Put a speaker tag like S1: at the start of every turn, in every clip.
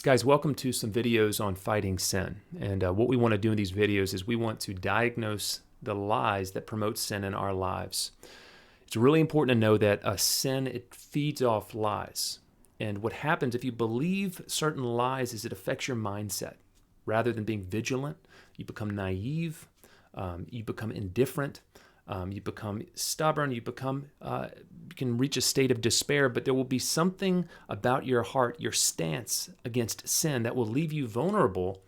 S1: Guys, welcome to some videos on fighting sin. And what we want to do in these videos is we want to diagnose the lies that promote sin in our lives. It's really important to know that sin, it feeds off lies. And what happens if you believe certain lies is it affects your mindset. Rather than being vigilant, you become naive, you become indifferent, you become stubborn, you can reach a state of despair, but there will be something about your heart, your stance against sin that will leave you vulnerable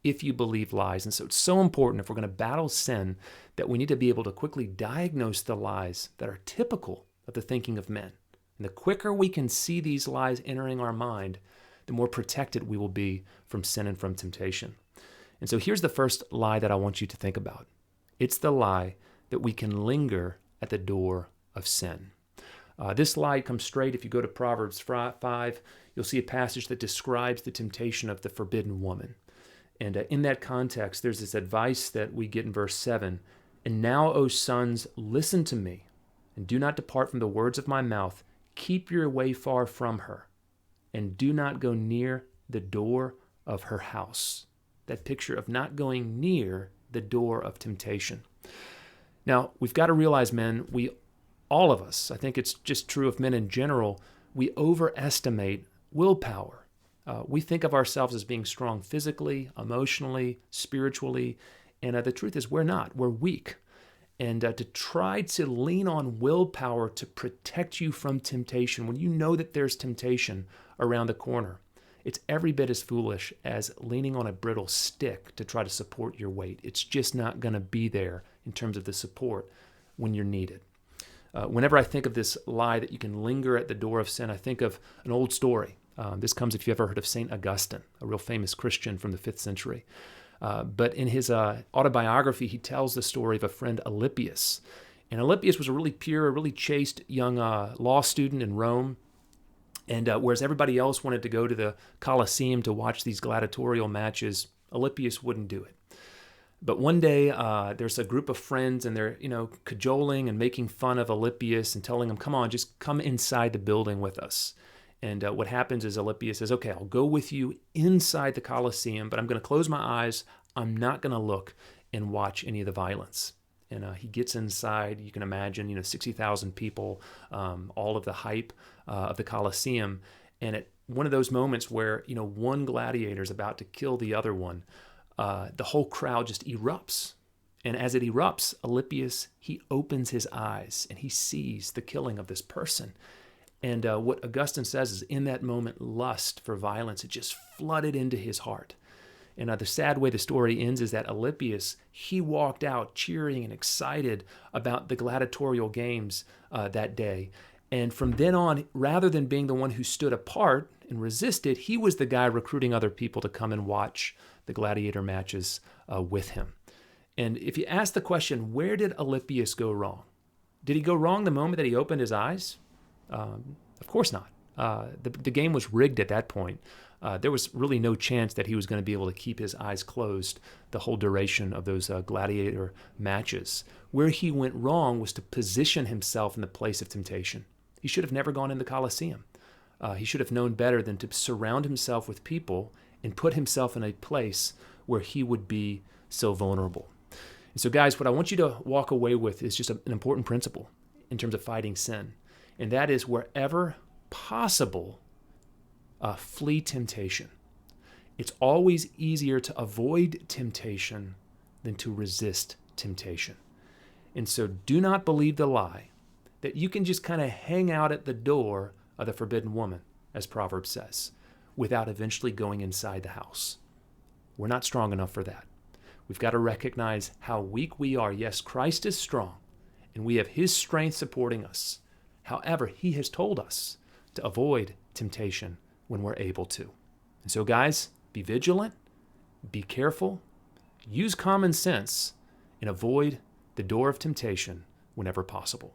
S1: if you believe lies. And so it's so important if we're going to battle sin that we need to be able to quickly diagnose the lies that are typical of the thinking of men. And the quicker we can see these lies entering our mind, the more protected we will be from sin and from temptation. And so here's the first lie that I want you to think about. It's the lie that we can linger at the door of sin. This lie comes straight, if you go to Proverbs 5, you'll see a passage that describes the temptation of the forbidden woman. And in that context, there's this advice that we get in verse 7. And now, O sons, listen to me, and do not depart from the words of my mouth. Keep your way far from her, and do not go near the door of her house. That picture of not going near the door of temptation. Now, we've got to realize, men, all of us, I think it's just true of men in general, we overestimate willpower. We think of ourselves as being strong physically, emotionally, spiritually, and the truth is we're not. We're weak. And to try to lean on willpower to protect you from temptation when you know that there's temptation around the corner, it's every bit as foolish as leaning on a brittle stick to try to support your weight. It's just not going to be there in terms of the support when you're needed. Whenever I think of this lie that you can linger at the door of sin, I think of an old story. This comes if you've ever heard of St. Augustine, a real famous Christian from the 5th century. But in his autobiography, he tells the story of a friend, Alypius. And Alypius was a really pure, really chaste young law student in Rome. And whereas everybody else wanted to go to the Colosseum to watch these gladiatorial matches, Alypius wouldn't do it. But one day, there's a group of friends, and they're, cajoling and making fun of Alypius and telling him, come on, just come inside the building with us. And what happens is Alypius says, okay, I'll go with you inside the Colosseum, but I'm going to close my eyes. I'm not going to look and watch any of the violence. And he gets inside. You can imagine, 60,000 people, all of the hype of the Colosseum. And at one of those moments where, one gladiator is about to kill the other one, the whole crowd just erupts. And as it erupts, Alypius, he opens his eyes and he sees the killing of this person. And what Augustine says is in that moment, lust for violence, it just flooded into his heart. And the sad way the story ends is that Alypius, he walked out cheering and excited about the gladiatorial games that day. And from then on, rather than being the one who stood apart and resisted, he was the guy recruiting other people to come and watch the gladiator matches with him. And if you ask the question, where did Alypius go wrong? Did he go wrong the moment that he opened his eyes? Of course not. The game was rigged at that point. There was really no chance that he was going to be able to keep his eyes closed the whole duration of those gladiator matches. Where he went wrong was to position himself in the place of temptation. He should have never gone in the Colosseum. He should have known better than to surround himself with people and put himself in a place where he would be so vulnerable. And so, guys, what I want you to walk away with is just an important principle in terms of fighting sin. And that is wherever possible, flee temptation. It's always easier to avoid temptation than to resist temptation. And so do not believe the lie that you can just kind of hang out at the door of the forbidden woman, as Proverbs says, without eventually going inside the house. We're not strong enough for that. We've got to recognize how weak we are. Yes, Christ is strong, and we have his strength supporting us. However, he has told us to avoid temptation when we're able to. And so, guys, be vigilant, be careful, use common sense, and avoid the door of temptation whenever possible.